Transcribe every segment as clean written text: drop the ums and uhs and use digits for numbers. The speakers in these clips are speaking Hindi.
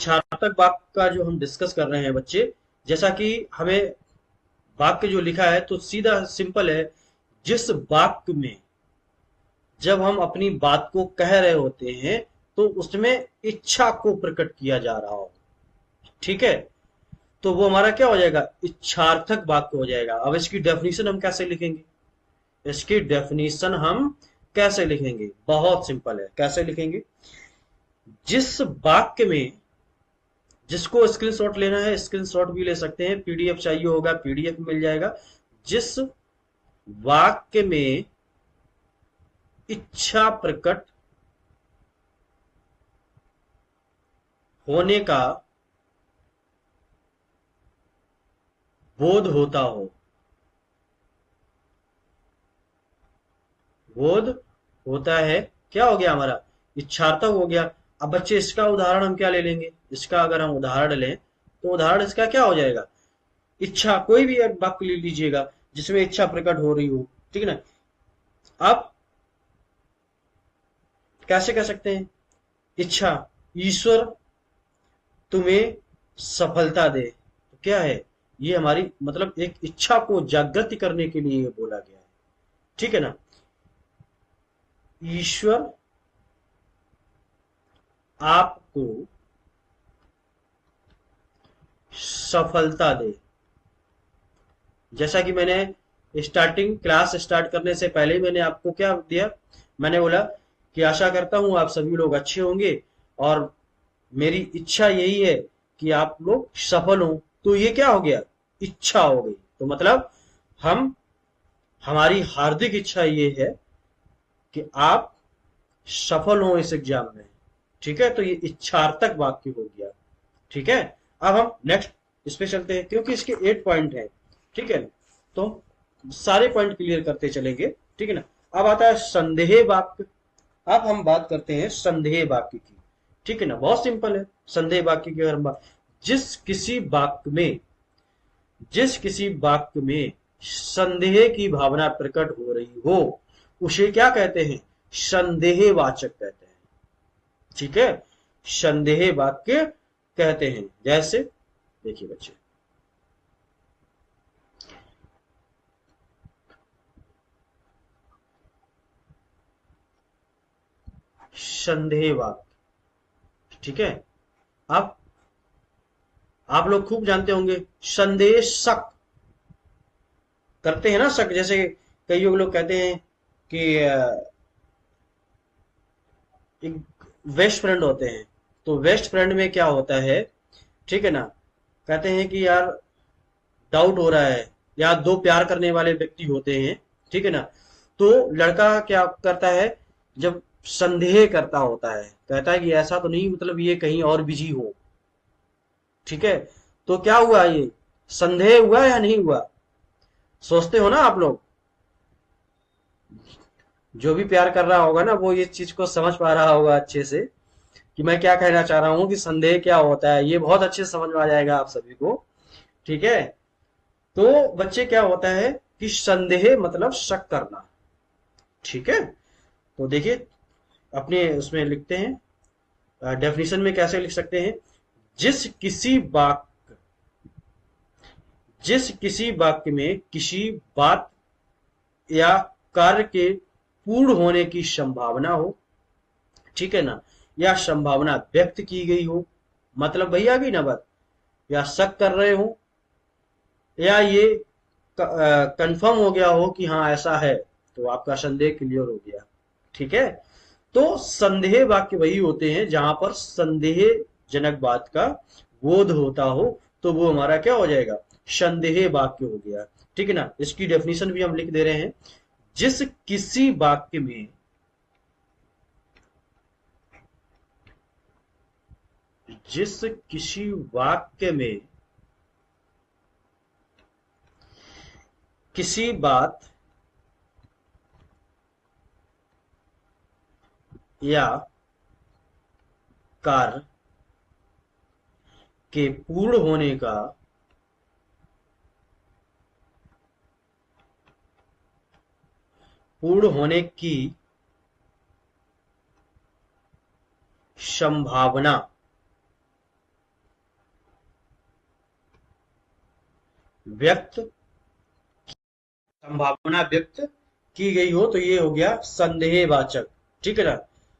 इच्छार्थक वाक्य का जो हम डिस्कस कर रहे हैं बच्चे, जैसा कि हमें वाक्य जो लिखा है तो सीधा सिंपल है। जिस वाक्य में जब हम अपनी बात को कह रहे होते हैं तो उसमें इच्छा को प्रकट किया जा रहा हो, ठीक है, तो वो हमारा क्या हो जाएगा, इच्छार्थक वाक्य हो जाएगा। अब इसकी डेफिनेशन हम कैसे लिखेंगे, इसकी डेफिनेशन हम कैसे लिखेंगे, बहुत सिंपल है। कैसे लिखेंगे, जिस वाक्य में, जिसको स्क्रीनशॉट लेना है स्क्रीनशॉट भी ले सकते हैं, पीडीएफ चाहिए होगा पीडीएफ मिल जाएगा। जिस वाक्य में इच्छा प्रकट होने का बोध होता हो, बोध होता है, क्या हो गया हमारा, इच्छार्थक हो गया। अब बच्चे इसका उदाहरण हम क्या ले लेंगे, इसका अगर हम उदाहरण लें तो उदाहरण इसका क्या हो जाएगा, इच्छा, कोई भी एक वाक्य ले लीजिएगा जिसमें इच्छा प्रकट हो रही हो, ठीक है ना। आप कैसे कह सकते हैं, इच्छा, ईश्वर तुम्हें सफलता दे, तो क्या है, ये हमारी मतलब एक इच्छा को जागृत करने के लिए ये बोला गया है, ठीक है ना। ईश्वर आपको सफलता दे। जैसा कि मैंने स्टार्टिंग क्लास स्टार्ट करने से पहले ही मैंने आपको क्या दिया, मैंने बोला कि आशा करता हूं आप सभी लोग अच्छे होंगे और मेरी इच्छा यही है कि आप लोग सफल हो। तो ये क्या हो गया, इच्छा हो गई। तो मतलब हम, हमारी हार्दिक इच्छा ये है कि आप सफल हो इस एग्जाम में, ठीक है। तो ये इच्छार्थक वाक्य हो गया, ठीक है। अब हम नेक्स्ट इस पे चलते हैं क्योंकि इसके 8 पॉइंट हैं, ठीक है। तो सारे पॉइंट क्लियर करते चलेंगे, ठीक है ना। अब आता है संदेह वाक्य। अब हम बात करते हैं संदेह वाक्य की, ठीक है ना। बहुत सिंपल है संदेह वाक्य की अगर हम बात, जिस किसी वाक्य में, जिस किसी वाक्य में संदेह की भावना प्रकट हो रही हो उसे क्या कहते हैं, संदेहवाचक कहते हैं, ठीक है। संदेह वाक्य कहते हैं। जैसे देखिए बच्चे, संदेह वाक्य, ठीक है। आप आप लोग खूब जानते होंगे संदेह शक करते हैं ना, शक। जैसे कई लोग कहते हैं कि एक बेस्ट फ्रेंड होते हैं, तो बेस्ट फ्रेंड में क्या होता है, ठीक है ना, कहते हैं कि यार डाउट हो रहा है, या दो प्यार करने वाले व्यक्ति होते हैं, ठीक है ना। तो लड़का क्या करता है, जब संदेह करता होता है, कहता है कि ऐसा तो नहीं, मतलब ये कहीं और बिजी हो, ठीक है। तो क्या हुआ, ये संदेह हुआ या नहीं हुआ, सोचते हो ना आप लोग। जो भी प्यार कर रहा होगा ना वो ये चीज को समझ पा रहा होगा अच्छे से कि मैं क्या कहना चाह रहा हूँ, कि संदेह क्या होता है, ये बहुत अच्छे से समझ में आ जाएगा आप सभी को, ठीक है। तो बच्चे क्या होता है कि संदेह मतलब शक करना, ठीक है। तो देखिए अपने उसमें लिखते हैं, डेफिनेशन में कैसे लिख सकते हैं, जिस किसी वाक्य, जिस किसी वाक्य में किसी बात या कार्य के पूर्ण होने की संभावना हो, ठीक है ना, या संभावना व्यक्त की गई हो, मतलब भैया भी ना बात, या शक कर रहे हो, या ये कंफर्म हो गया हो कि हाँ ऐसा है, तो आपका संदेह क्लियर हो गया, ठीक है। तो संदेह वाक्य वही होते हैं जहां पर संदेहजनक बात का बोध होता हो, तो वो हमारा क्या हो जाएगा, संदेह वाक्य हो गया, ठीक है ना। इसकी डेफिनेशन भी हम लिख दे रहे हैं, जिस किसी वाक्य में, जिस किसी वाक्य में किसी बात या कार्य के पूर्ण होने का, पूर्ण होने की संभावना व्यक्त, संभावना व्यक्त की गई हो तो ये हो गया संदेहवाचक। ठीक है ना।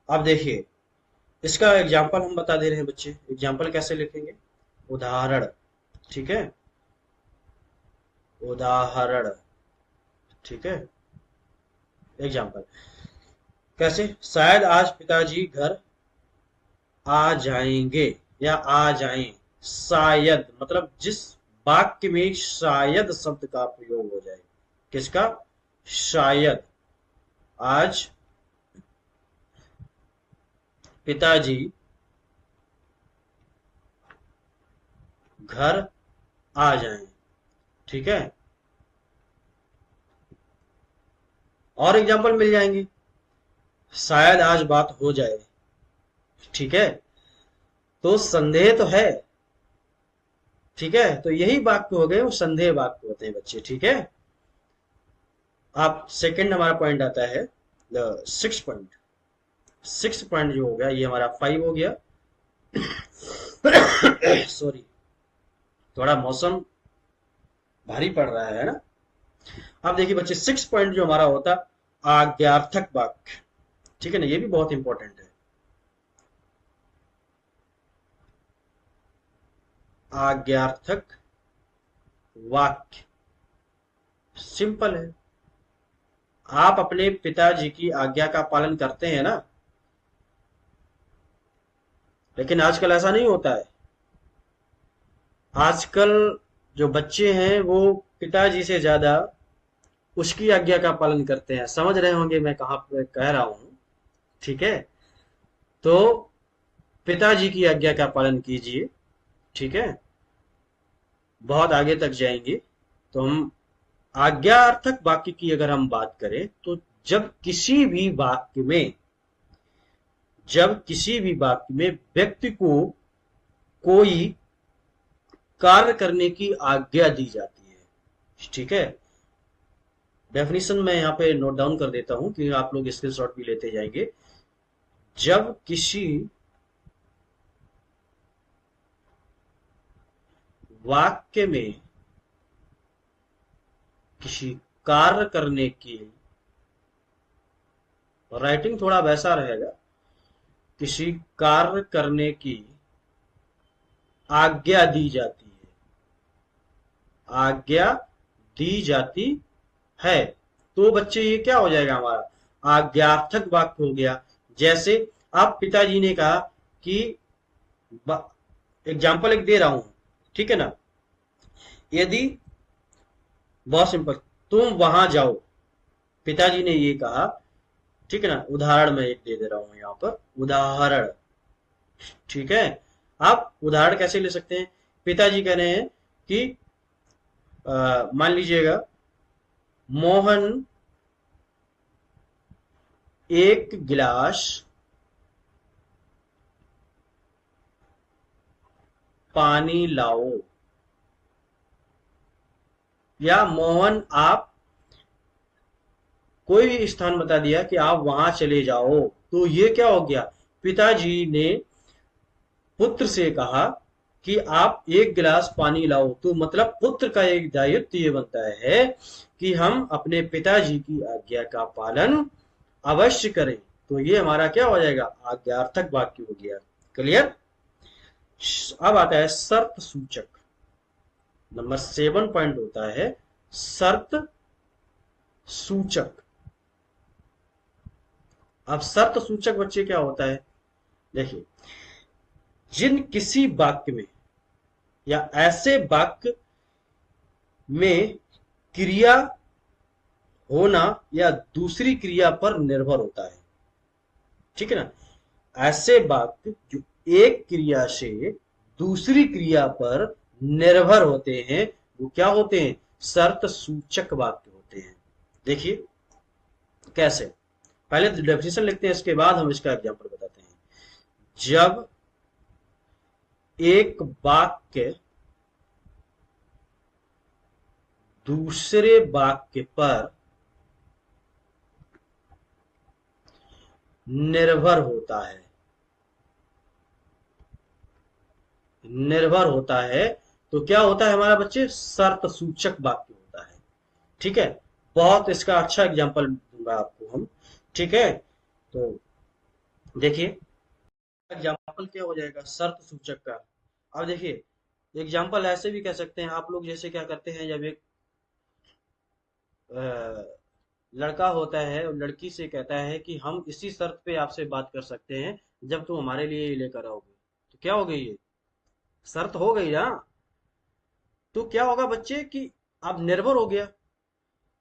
अब देखिए इसका एग्जाम्पल हम बता दे रहे हैं बच्चे, एग्जाम्पल कैसे लिखेंगे, उदाहरण। ठीक है, उदाहरण। ठीक है, एग्जाम्पल कैसे, शायद आज पिताजी घर आ जाएंगे या आ जाएं। शायद मतलब जिस वाक्य में शायद शब्द का प्रयोग हो जाए, किसका, शायद आज पिताजी घर आ जाएं। ठीक है, और एग्जाम्पल मिल जाएंगे, शायद आज बात हो जाए। ठीक है, तो संदेह तो है। ठीक है, तो यही वाक्य हो गए, वो संदेह वाक्य होते हैं बच्चे। ठीक है, आप सेकंड हमारा पॉइंट आता है, सिक्स पॉइंट। सिक्स पॉइंट जो हो गया ये हमारा 5 हो गया। सॉरी, थोड़ा मौसम भारी पड़ रहा है ना। अब देखिए बच्चे 6 पॉइंट जो हमारा होता, आज्ञार्थक वाक्य। ठीक है ना, ये भी बहुत इंपॉर्टेंट है। आज्ञार्थक वाक्य सिंपल है, आप अपने पिताजी की आज्ञा का पालन करते हैं ना। लेकिन आजकल ऐसा नहीं होता है। आजकल जो बच्चे हैं वो पिताजी से ज्यादा उसकी आज्ञा का पालन करते हैं। समझ रहे होंगे मैं कहाँ पे कह रहा हूं। ठीक है, तो पिताजी की आज्ञा का पालन कीजिए। ठीक है, बहुत आगे तक जाएंगे तो हम आज्ञार्थक वाक्य की अगर हम बात करें तो जब किसी भी वाक्य में, जब किसी भी वाक्य में व्यक्ति को कोई कार्य करने की आज्ञा दी जाती है। ठीक है, डेफिनेशन मैं यहाँ पे नोट डाउन कर देता हूं कि आप लोग स्क्रीनशॉट भी लेते जाएंगे। जब किसी वाक्य में किसी कार्य करने की, राइटिंग थोड़ा वैसा रहेगा, किसी कार्य करने की आज्ञा दी जाती है, आज्ञा दी जाती है, तो बच्चे ये क्या हो जाएगा हमारा, आज्ञार्थक वाक्य हो गया। जैसे आप पिताजी ने कहा कि, एग्जाम्पल एक दे रहा हूं। ठीक है ना, यदि, बहुत सिंपल, तुम वहां जाओ, पिताजी ने ये कहा। ठीक है ना, उदाहरण मैं एक दे दे रहा हूं यहां पर, उदाहरण। ठीक है, आप उदाहरण कैसे ले सकते हैं, पिताजी कह रहे हैं कि मान लीजिएगा मोहन एक गिलास पानी लाओ, या मोहन आप, कोई भी स्थान बता दिया कि आप वहां चले जाओ, तो ये क्या हो गया, पिताजी ने पुत्र से कहा कि आप एक गिलास पानी लाओ, तो मतलब पुत्र का एक दायित्व ये बनता है कि हम अपने पिताजी की आज्ञा का पालन अवश्य करें। तो ये हमारा क्या हो जाएगा, आज्ञार्थक वाक्य हो गया। क्लियर। अब आता है शर्त सूचक। नंबर 7 पॉइंट होता है शर्त सूचक। अब शर्त सूचक बच्चे क्या होता है, देखिए, जिन किसी वाक्य में या ऐसे वाक्य में क्रिया होना या दूसरी क्रिया पर निर्भर होता है। ठीक है ना, ऐसे वाक्य जो एक क्रिया से दूसरी क्रिया पर निर्भर होते हैं वो क्या होते हैं, शर्त सूचक वाक्य होते हैं। देखिए कैसे, पहले डेफिनेशन लिखते हैं, इसके बाद हम इसका एग्जांपल बताते हैं। जब एक वाक्य दूसरे वाक्य पर निर्भर होता है, निर्भर होता है तो क्या होता है हमारा बच्चे, शर्त सूचक वाक्य होता है। ठीक है, बहुत इसका अच्छा एग्जाम्पल दूंगा आपको हम। ठीक है, तो देखिए एग्जाम्पल क्या हो जाएगा शर्त सूचक का। अब देखिए एग्जाम्पल ऐसे भी कह सकते हैं आप लोग, जैसे क्या करते हैं, जब एक अ, लड़का होता है और लड़की से कहता है कि हम इसी शर्त पे आपसे बात कर सकते हैं जब तुम हमारे लिए ये लेकर आओगे, तो क्या हो गई ये, शर्त हो गई ना। तो क्या होगा बच्चे कि अब निर्भर हो गया,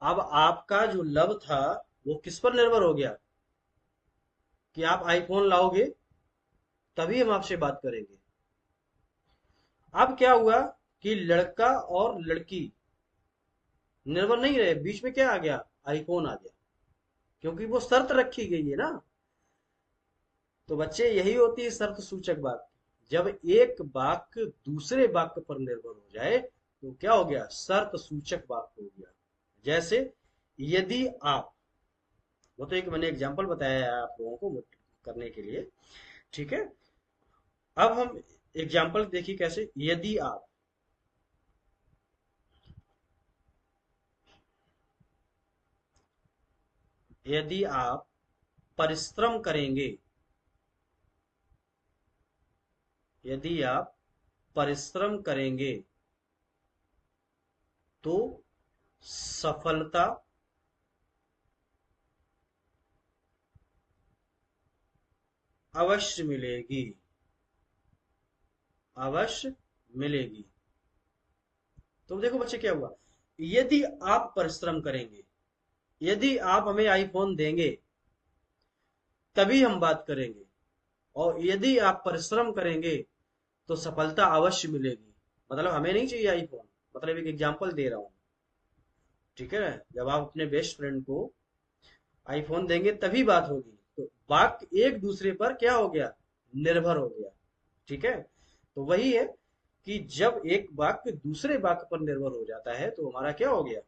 अब आपका जो लव था वो किस पर निर्भर हो गया, कि आप आईफोन लाओगे तभी हम आपसे बात करेंगे। अब क्या हुआ कि लड़का और लड़की निर्भर नहीं रहे, बीच में क्या आ गया, आईफोन आ गया, क्योंकि वो शर्त रखी गई है ना। तो बच्चे यही होती है शर्त सूचक वाक्य, जब एक वाक्य दूसरे वाक्य पर निर्भर हो जाए तो क्या हो गया, शर्त सूचक वाक्य हो गया। जैसे यदि आप, वो तो एक मैंने एग्जांपल बताया है आप लोगों को करने के लिए। ठीक है, अब हम एग्जांपल देखिए कैसे, यदि आप, यदि आप परिश्रम करेंगे, यदि आप परिश्रम करेंगे तो सफलता अवश्य मिलेगी, अवश्य मिलेगी। तो देखो बच्चे क्या हुआ, यदि आप परिश्रम करेंगे, यदि आप हमें आईफोन देंगे तभी हम बात करेंगे, और यदि आप परिश्रम करेंगे तो सफलता अवश्य मिलेगी। मतलब हमें नहीं चाहिए आईफोन, मतलब एक एग्जांपल दे रहा हूं। ठीक है, जब आप अपने बेस्ट फ्रेंड को आईफोन देंगे तभी बात होगी, तो वाक्य एक दूसरे पर क्या हो गया, निर्भर हो गया। ठीक है, तो वही है कि जब एक वाक्य दूसरे वाक्य पर निर्भर हो जाता है तो हमारा क्या हो गया,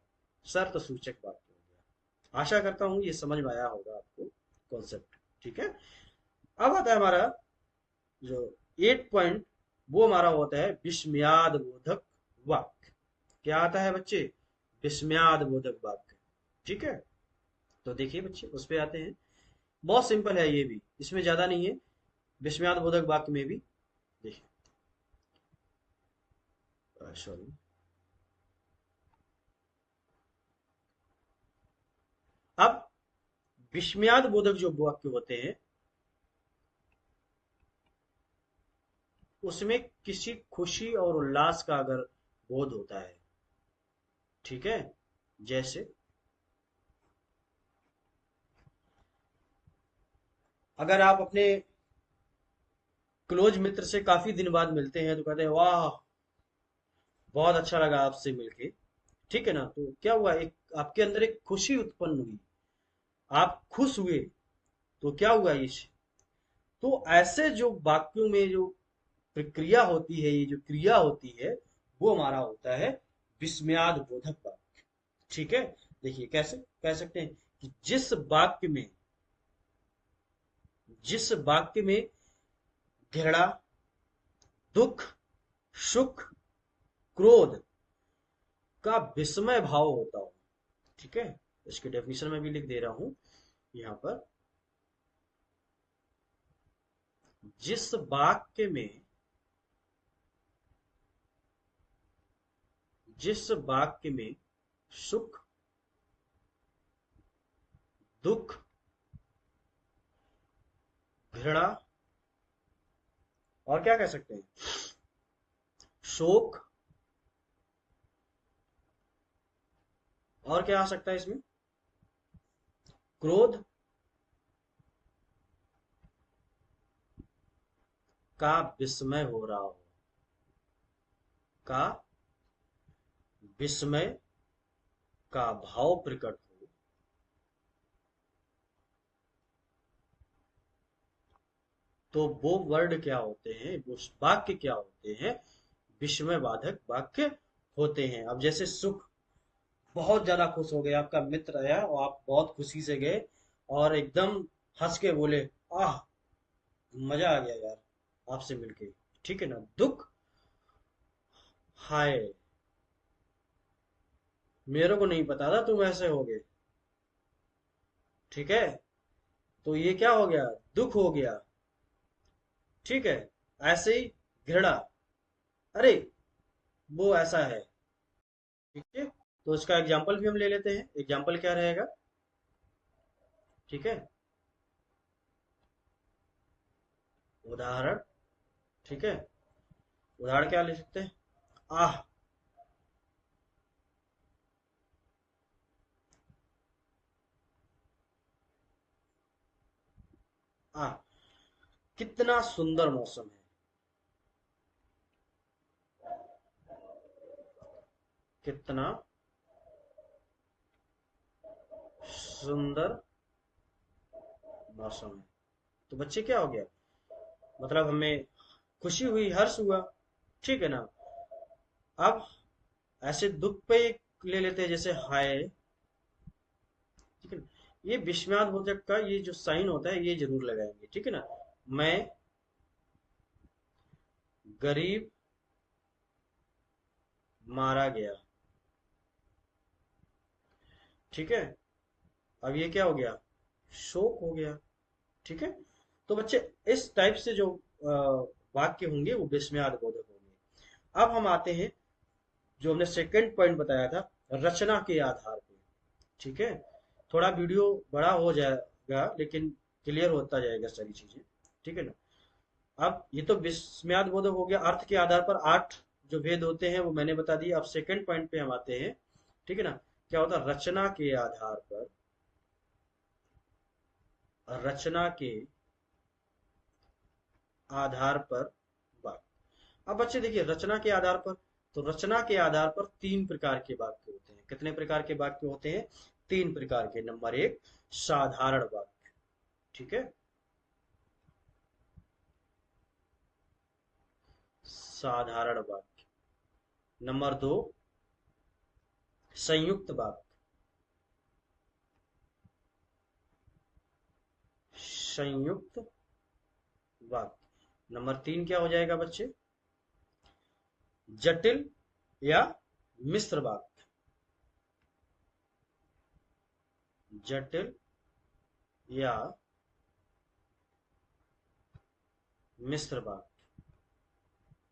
शर्त सूचक वाक्य हो गया। आशा करता हूं ये समझ में आया होगा आपको कॉन्सेप्ट। ठीक है, अब आता है हमारा जो 8 पॉइंट, वो हमारा होता है विस्मयाद बोधक वाक्य। क्या आता है बच्चे, विस्मयाद बोधक वाक्य। ठीक है, तो देखिए बच्चे उस पे आते हैं। बहुत सिंपल है ये भी, इसमें ज्यादा नहीं है, विस्मयाद बोधक वाक्य में भी। देखिए सॉरी, अब विस्मयाद बोधक जो वाक्य होते हैं उसमें किसी खुशी और उल्लास का अगर बोध होता है। ठीक है, जैसे अगर आप अपने क्लोज मित्र से काफी दिन बाद मिलते हैं तो कहते हैं वाह, बहुत अच्छा लगा आपसे मिलके। ठीक है ना, तो क्या हुआ, एक आपके अंदर एक खुशी उत्पन्न हुई, आप खुश हुए, तो क्या हुआ इस, तो ऐसे जो वाक्यों में जो प्रक्रिया होती है, ये जो क्रिया होती है, वो हमारा होता है विस्मयाद बोधक वाक्य। ठीक है, देखिए कैसे कह सकते हैं कि जिस वाक्य में घृणा, दुख, सुख, क्रोध का विस्मय भाव होता हो। ठीक है, इसके डेफिनेशन में भी लिख दे रहा हूं यहां पर, जिस वाक्य में, जिस वाक्य में सुख, दुख, घृणा, और क्या कह सकते हैं, शोक, और क्या आ सकता है इसमें, क्रोध का विस्मय हो रहा हो, का विस्मय का भाव प्रकट हो, तो वो वर्ड क्या होते हैं, वो वाक्य क्या होते हैं, विस्मय बाधक वाक्य होते हैं। अब जैसे सुख, बहुत ज्यादा खुश हो गए, आपका मित्र आया और आप बहुत खुशी से गए और एकदम हंस के बोले, आह मजा आ गया यार आपसे मिलके। ठीक है ना, दुख, हाय, मेरे को नहीं पता था तुम ऐसे होगे। ठीक है, तो ये क्या हो गया, दुख हो गया। ठीक है, ऐसे ही घृणा, अरे वो ऐसा है। ठीक है, तो इसका एग्जाम्पल भी हम ले लेते हैं। एग्जाम्पल क्या रहेगा? ठीक है, उदाहरण। ठीक है, उदाहरण क्या ले सकते हैं? आह, आह, कितना सुंदर मौसम है। कितना सुंदर मौसम है। तो बच्चे क्या हो गया, मतलब हमें खुशी हुई, हर्ष हुआ। ठीक है ना। अब ऐसे दुख पे ले लेते हैं, जैसे हाय। ठीक है ना, ये विस्मयाद बोधक का ये जो साइन होता है ये जरूर लगाएंगे। ठीक है ना। मैं गरीब मारा गया। ठीक है, अब ये क्या हो गया, शोक हो गया। ठीक है, तो बच्चे इस टाइप से जो वाक्य होंगे वो विस्मयाद बोधक होंगे। अब हम आते हैं जो हमने सेकंड पॉइंट बताया था, रचना के आधार पे। ठीक है, थोड़ा वीडियो बड़ा हो जाएगा लेकिन क्लियर होता जाएगा सारी चीजें। ठीक है ना। अब ये तो विस्मयाद बोधक हो गया, अर्थ के आधार पर 8 जो भेद होते हैं वो मैंने बता दिया। अब सेकंड पॉइंट पे हम आते हैं। ठीक है ना, क्या होता है, रचना के आधार पर। रचना के आधार पर वाक्य। अब बच्चे देखिए, रचना के आधार पर, तो रचना के आधार पर 3 प्रकार के वाक्य होते हैं। कितने प्रकार के वाक्य होते हैं? 3 प्रकार के। नंबर 1, साधारण वाक्य। ठीक है, साधारण वाक्य। नंबर 2, संयुक्त वाक्य। संयुक्त वाक्य। नंबर 3 क्या हो जाएगा बच्चे? जटिल या मिश्र वाक्य। जटिल या मिश्र वाक्य।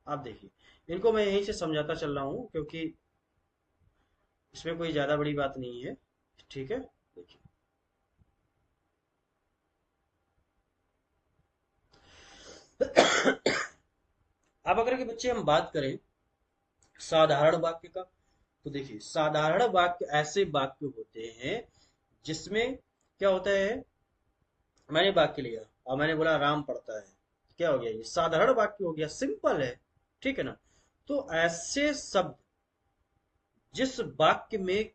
आप देखिए, इनको मैं यहीं से समझाता चल रहा हूं क्योंकि इसमें कोई ज्यादा बड़ी बात नहीं है। ठीक है, देखिए। अब अगर के बच्चे हम बात करें साधारण वाक्य का, तो देखिए साधारण वाक्य ऐसे वाक्य होते हैं जिसमें क्या होता है, मैंने वाक्य लिया और मैंने बोला राम पढ़ता है। क्या हो गया, ये साधारण वाक्य हो गया, सिंपल है। ठीक है ना। तो ऐसे शब्द जिस वाक्य में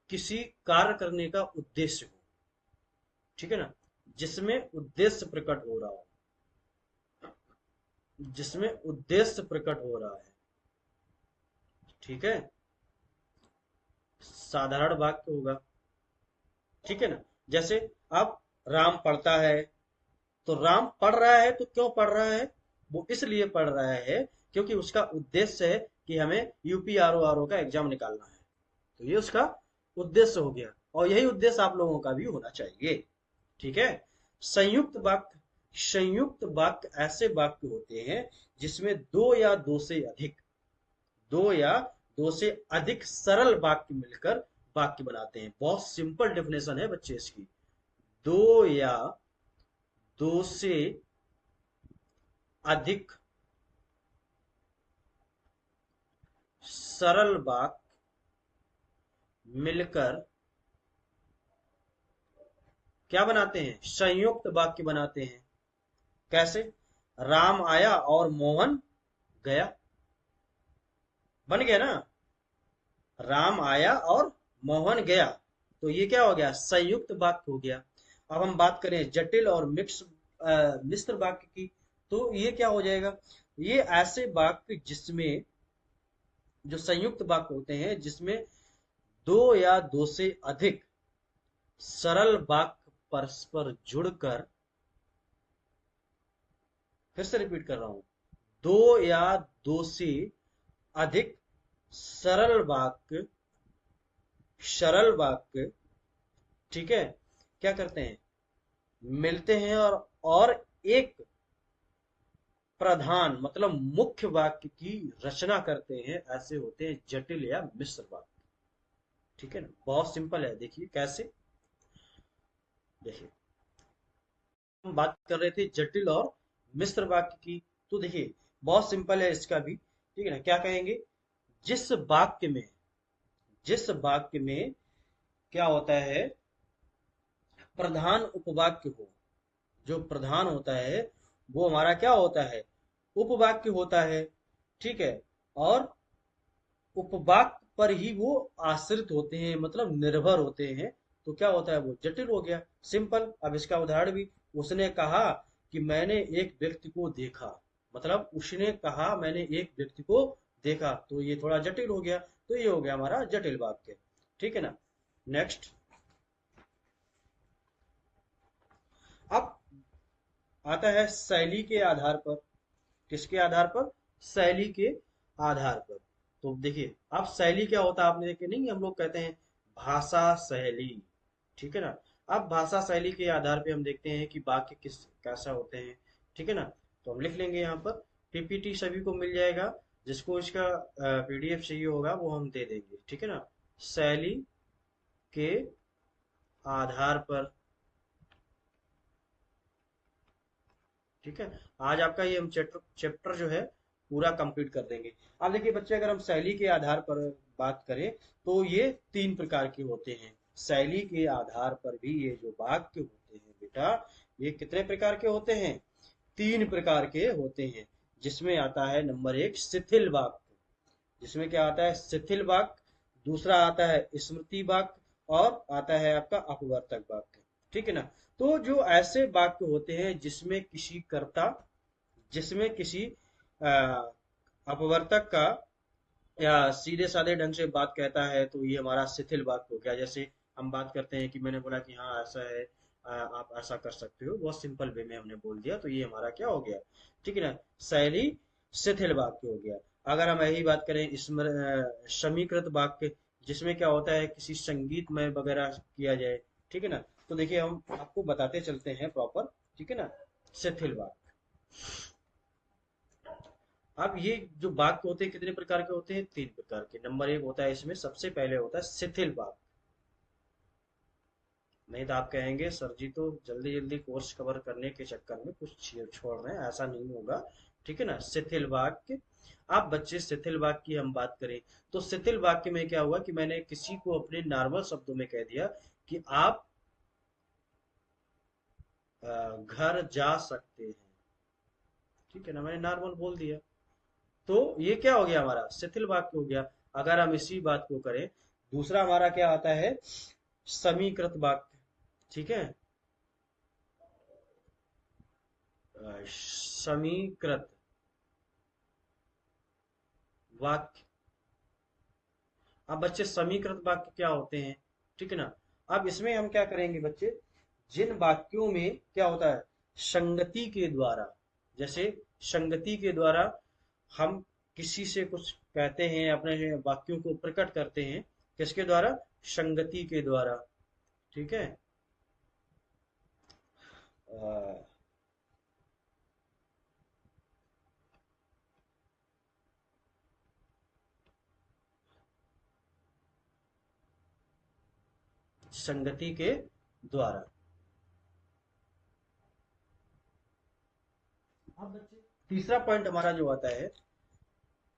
किसी कार्य करने का उद्देश्य हो। ठीक है ना, जिसमें उद्देश्य प्रकट हो रहा हो। जिसमें उद्देश्य प्रकट हो रहा है। ठीक है, साधारण वाक्य होगा। ठीक है ना। जैसे अब राम पढ़ता है, तो राम पढ़ रहा है तो क्यों पढ़ रहा है? वो इसलिए पढ़ रहा है क्योंकि उसका उद्देश्य है कि हमें यूपी आर ओ का एग्जाम निकालना है। तो ये उसका उद्देश्य हो गया, और यही उद्देश्य आप लोगों का भी होना चाहिए। ठीक है। संयुक्त वाक्य। संयुक्त वाक्य ऐसे वाक्य होते हैं जिसमें दो या दो से अधिक सरल वाक्य मिलकर वाक्य बनाते हैं। बहुत सिंपल डेफिनेशन है बच्चे इसकी। दो या दो से अधिक सरल वाक्य मिलकर क्या बनाते हैं, संयुक्त वाक्य बनाते हैं। कैसे? राम आया और मोहन गया। बन गया ना, राम आया और मोहन गया। तो ये क्या हो गया, संयुक्त वाक्य हो गया। अब हम बात करें जटिल और मिश्र वाक्य की, तो ये क्या हो जाएगा, ये ऐसे वाक्य जिसमें, जो संयुक्त वाक्य होते हैं जिसमें दो या दो से अधिक सरल वाक्य परस्पर जुड़कर, फिर से रिपीट कर रहा हूं, दो या दो से अधिक सरल वाक्य, सरल वाक्य, ठीक है, क्या करते हैं, मिलते हैं और एक प्रधान मतलब मुख्य वाक्य की रचना करते हैं, ऐसे होते हैं जटिल या मिश्र वाक्य। ठीक है ना, बहुत सिंपल है, देखिए कैसे। देखिए, हम बात कर रहे थे जटिल और मिश्र वाक्य की, तो देखिए बहुत सिंपल है इसका भी। ठीक है ना, क्या कहेंगे, जिस वाक्य में, जिस वाक्य में क्या होता है, प्रधान उपवाक्य हो, जो प्रधान होता है वो हमारा क्या होता है, उपवाक्य होता है। ठीक है, और उपवाक्य पर ही वो आश्रित होते हैं, मतलब निर्भर होते हैं, तो क्या होता है, वो जटिल हो गया। सिंपल, अब इसका उदाहरण भी, उसने कहा कि मैंने एक व्यक्ति को देखा, मतलब उसने कहा मैंने एक व्यक्ति को देखा, तो ये थोड़ा जटिल हो गया, तो ये हो गया हमारा जटिल वाक्य। ठीक है ना, नेक्स्ट। अब आता है शैली के आधार पर, किसके आधार पर, शैली के आधार पर। तो देखिए, अब शैली क्या होता है आपने देखे नहीं, हम लोग कहते हैं भाषा शैली। ठीक है ना, अब भाषा शैली के आधार पे हम देखते हैं कि वाक्य किस कैसा होते हैं। ठीक है ना, तो हम लिख लेंगे यहाँ पर, पीपीटी सभी को मिल जाएगा, जिसको इसका पीडीएफ चाहिए होगा वो हम दे देंगे। ठीक है ना, शैली के आधार पर। ठीक है, आज आपका ये हम चैप्टर चैप्टर जो है पूरा कंप्लीट कर देंगे। अब देखिए बच्चे, अगर हम शैली के आधार पर बात करें, तो ये तीन प्रकार के होते हैं। शैली के आधार पर भी ये जो वाक्य होते हैं बेटा, ये कितने प्रकार के होते हैं, तीन प्रकार के होते हैं। जिसमें आता है नंबर एक शिथिल वाक्य, जिसमें क्या आता है, शिथिल वाक्य। दूसरा आता है स्मृति वाक्य, और आता है आपका अपवर्तक वाक्य। ठीक है ना, तो जो ऐसे वाक्य होते हैं जिसमें किसी कर्ता, जिसमें किसी अ, अपवर्तक का या सीधे साधे ढंग से बात कहता है, तो ये हमारा शिथिल वाक्य हो गया। जैसे हम बात करते हैं कि मैंने बोला कि हाँ ऐसा है, आप ऐसा कर सकते हो, बहुत सिंपल वे में हमने बोल दिया, तो ये हमारा क्या हो गया, ठीक है ना, शैली शिथिल वाक्य हो गया। अगर हम यही बात करें समीकृत वाक्य, जिसमें क्या होता है, किसी संगीतमय वगैरह किया जाए। ठीक है ना, तो देखिए हम आपको बताते चलते हैं प्रॉपर। ठीक है ना, शिथिल वाक्य। अब ये जो वाक्य होते हैं कितने प्रकार के होते हैं, तीन प्रकार के। नंबर एक होता है, इसमें सबसे पहले होता है शिथिल वाक्य। नहीं तो आप कहेंगे सर जी तो जल्दी जल्दी कोर्स कवर करने के चक्कर में कुछ छोड़ रहे हैं, ऐसा नहीं होगा। ठीक है ना, शिथिल वाक्य। आप बच्चे शिथिल वाक्य की हम बात करें, तो शिथिल वाक्य में क्या हुआ कि मैंने किसी को अपने नॉर्मल शब्दों में कह दिया कि आप घर जा सकते हैं। ठीक है ना, मैंने नॉर्मल बोल दिया, तो ये क्या हो गया, हमारा शिथिल वाक्य हो गया। अगर हम इसी बात को करें, दूसरा हमारा क्या आता है, समीकृत वाक्य। ठीक है, समीकृत वाक्य। अब बच्चे समीकृत वाक्य क्या होते हैं, ठीक है ना, अब इसमें हम क्या करेंगे बच्चे, जिन वाक्यों में क्या होता है, संगति के द्वारा, जैसे संगति के द्वारा हम किसी से कुछ कहते हैं, अपने वाक्यों को प्रकट करते हैं, किसके द्वारा, संगति के द्वारा। ठीक है, अ, संगति के द्वारा। अब बच्चे तीसरा पॉइंट हमारा जो आता है,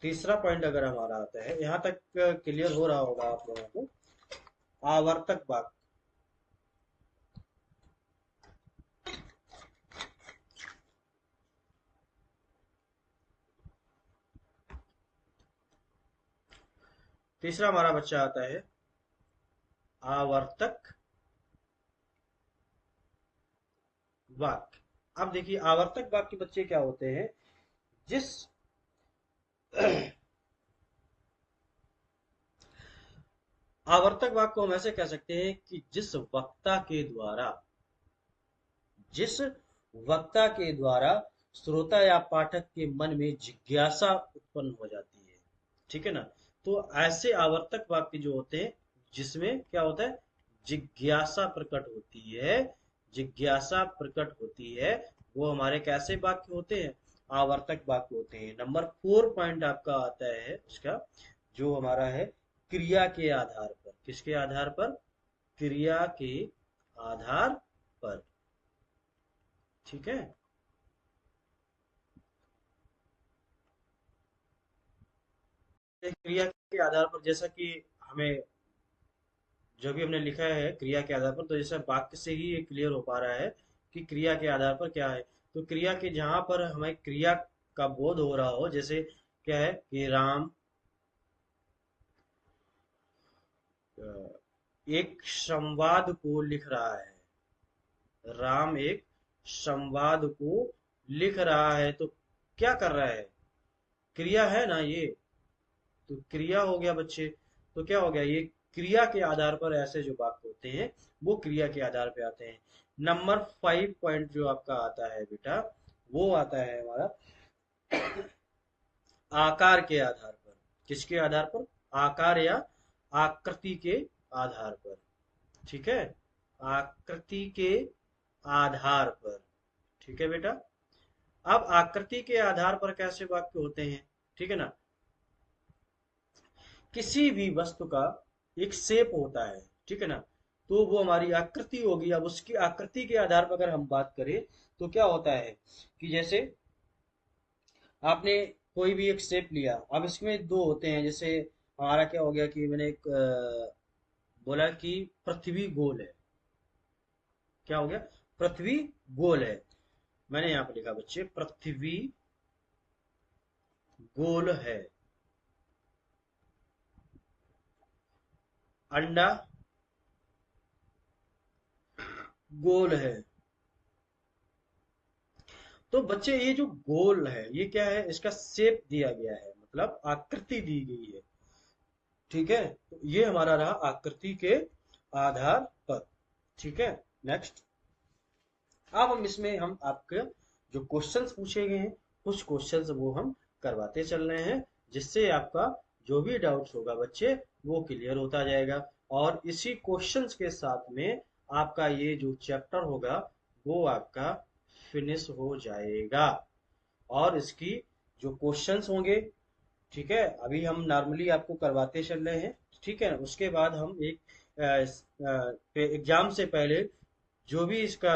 तीसरा पॉइंट अगर हमारा आता है, यहाँ तक क्लियर हो रहा होगा आप लोगों को, आवर्तक वाक्य। तीसरा हमारा बच्चा आता है आवर्तक वाक्य। अब देखिए आवर्तक वाक्य बच्चे क्या होते हैं, जिस आवर्तक वाक्य को हम ऐसे कह सकते हैं कि जिस वक्ता के द्वारा श्रोता या पाठक के मन में जिज्ञासा उत्पन्न हो जाती है। ठीक है ना, तो ऐसे आवर्तक वाक्य जो होते हैं जिसमें क्या होता है, जिज्ञासा प्रकट होती है, जिज्ञासा प्रकट होती है, वो हमारे कैसे वाक्य होते हैं, आवर्तक वाक्य होते हैं। नंबर 4 पॉइंट आपका आता है इसका, जो हमारा है क्रिया के आधार पर। किसके आधार पर? क्रिया के आधार पर। ठीक है। क्रिया के आधार पर, जैसा कि हमें जो भी हमने लिखा है क्रिया के आधार पर, तो जैसे वाक्य से ही ये क्लियर हो पा रहा है कि क्रिया के आधार पर क्या है। तो क्रिया के जहां पर हमें क्रिया का बोध हो रहा हो, जैसे क्या है कि राम एक संवाद को लिख रहा है, राम एक संवाद को लिख रहा है, तो क्या कर रहा है, क्रिया है ना ये, तो क्रिया हो गया बच्चे। तो क्या हो गया, ये क्रिया के आधार पर ऐसे जो वाक्य होते हैं वो क्रिया के आधार पे आते हैं। नंबर 5 पॉइंट जो आपका आता है बेटा, वो आता है हमारा आकार के आधार पर। किसके आधार पर? आकार या आकृति के आधार पर। ठीक है, आकृति के आधार पर। ठीक है बेटा। अब आकृति के आधार पर कैसे वाक्य होते हैं, ठीक है ना, किसी भी वस्तु का एक शेप होता है, ठीक है ना, तो वो हमारी आकृति होगी। अब उसकी आकृति के आधार पर अगर हम बात करें तो क्या होता है कि जैसे आपने कोई भी एक शेप लिया, अब इसमें दो होते हैं, जैसे हमारा क्या हो गया कि मैंने एक बोला कि पृथ्वी गोल है। क्या हो गया? पृथ्वी गोल है। मैंने यहाँ पे लिखा बच्चे, पृथ्वी गोल है। अंडा गोल है। तो बच्चे ये जो गोल है ये क्या है, इसका शेप दिया गया है, मतलब आकृति दी गई है। ठीक है, तो ये हमारा रहा आकृति के आधार पर। ठीक है। नेक्स्ट, अब हम इसमें हम आपके जो क्वेश्चंस पूछे गए हैं, कुछ क्वेश्चंस वो हम करवाते चल रहे हैं, जिससे आपका जो भी डाउट्स होगा बच्चे वो क्लियर होता जाएगा। और इसी क्वेश्चंस के साथ में आपका ये जो चैप्टर होगा वो आपका फिनिश हो जाएगा। और इसकी जो क्वेश्चंस होंगे, ठीक है, अभी हम नॉर्मली आपको करवाते चल रहे हैं, ठीक है, उसके बाद हम एक एग्जाम से पहले जो भी इसका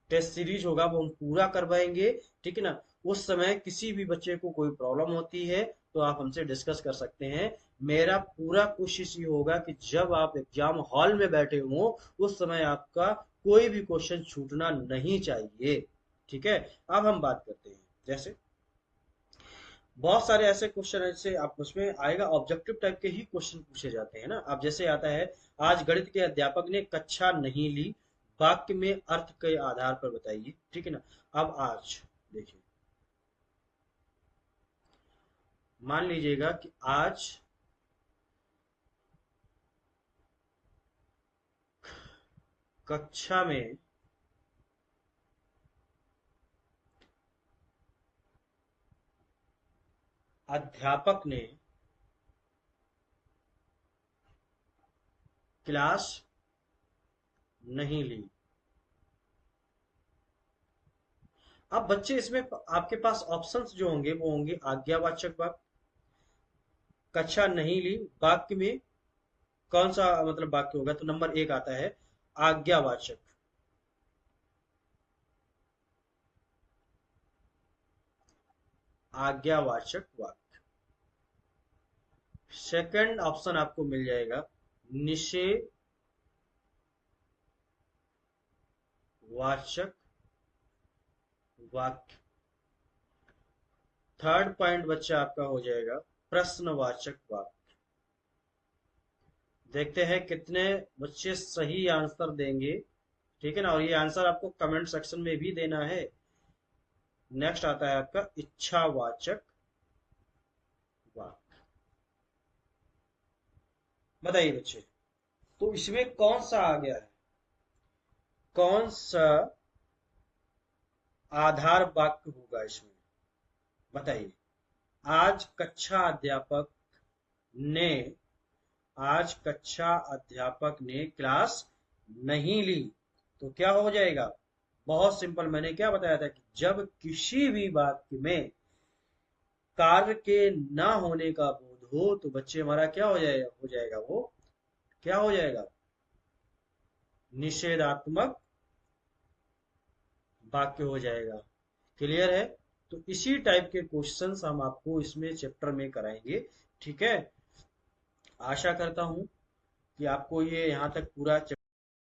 टेस्ट सीरीज होगा वो हम पूरा करवाएंगे। ठीक है ना। उस समय किसी भी बच्चे को कोई प्रॉब्लम होती है तो आप हमसे डिस्कस कर सकते हैं। मेरा पूरा कोशिश ये होगा कि जब आप एग्जाम हॉल में बैठे हो उस समय आपका कोई भी क्वेश्चन छूटना नहीं चाहिए। ठीक है। अब हम बात करते हैं, जैसे बहुत सारे ऐसे क्वेश्चन ऐसे आप उसमें आएगा, ऑब्जेक्टिव टाइप के ही क्वेश्चन पूछे जाते हैं ना। अब जैसे आता है, आज गणित के अध्यापक ने कक्षा नहीं ली, वाक्य में अर्थ के आधार पर बताइए। ठीक है ना। अब आज देखिए, मान लीजिएगा कि आज कक्षा में अध्यापक ने क्लास नहीं ली। अब बच्चे इसमें आपके पास ऑप्शंस जो होंगे वो होंगे आज्ञावाचक वाक्य, कक्षा नहीं ली, वाक्य में कौन सा मतलब वाक्य होगा, तो नंबर 1 आता है आज्ञावाचक। आज्ञावाचक वाक्य। सेकंड ऑप्शन आपको मिल जाएगा निषेधवाचक वाक्य। थर्ड पॉइंट बच्चा आपका हो जाएगा प्रश्नवाचक वाक्य। देखते हैं कितने बच्चे सही आंसर देंगे। ठीक है ना, और ये आंसर आपको कमेंट सेक्शन में भी देना है। नेक्स्ट आता है आपका इच्छावाचक वाक्य। बताइए बच्चे, तो इसमें कौन सा आ गया है, कौन सा आधार वाक्य होगा इसमें, बताइए। आज कक्षा अध्यापक ने आज कक्षा अध्यापक ने क्लास नहीं ली, तो क्या हो जाएगा? बहुत सिंपल, मैंने क्या बताया था कि जब किसी भी बात में कार्य के ना होने का बोध हो तो बच्चे हमारा क्या हो जाएगा वो क्या हो जाएगा? निषेधात्मक वाक्य हो जाएगा। क्लियर है? तो इसी टाइप के क्वेश्चंस हम आपको इसमें चैप्टर में कराएंगे। ठीक है, आशा करता हूं कि आपको ये यहाँ तक पूरा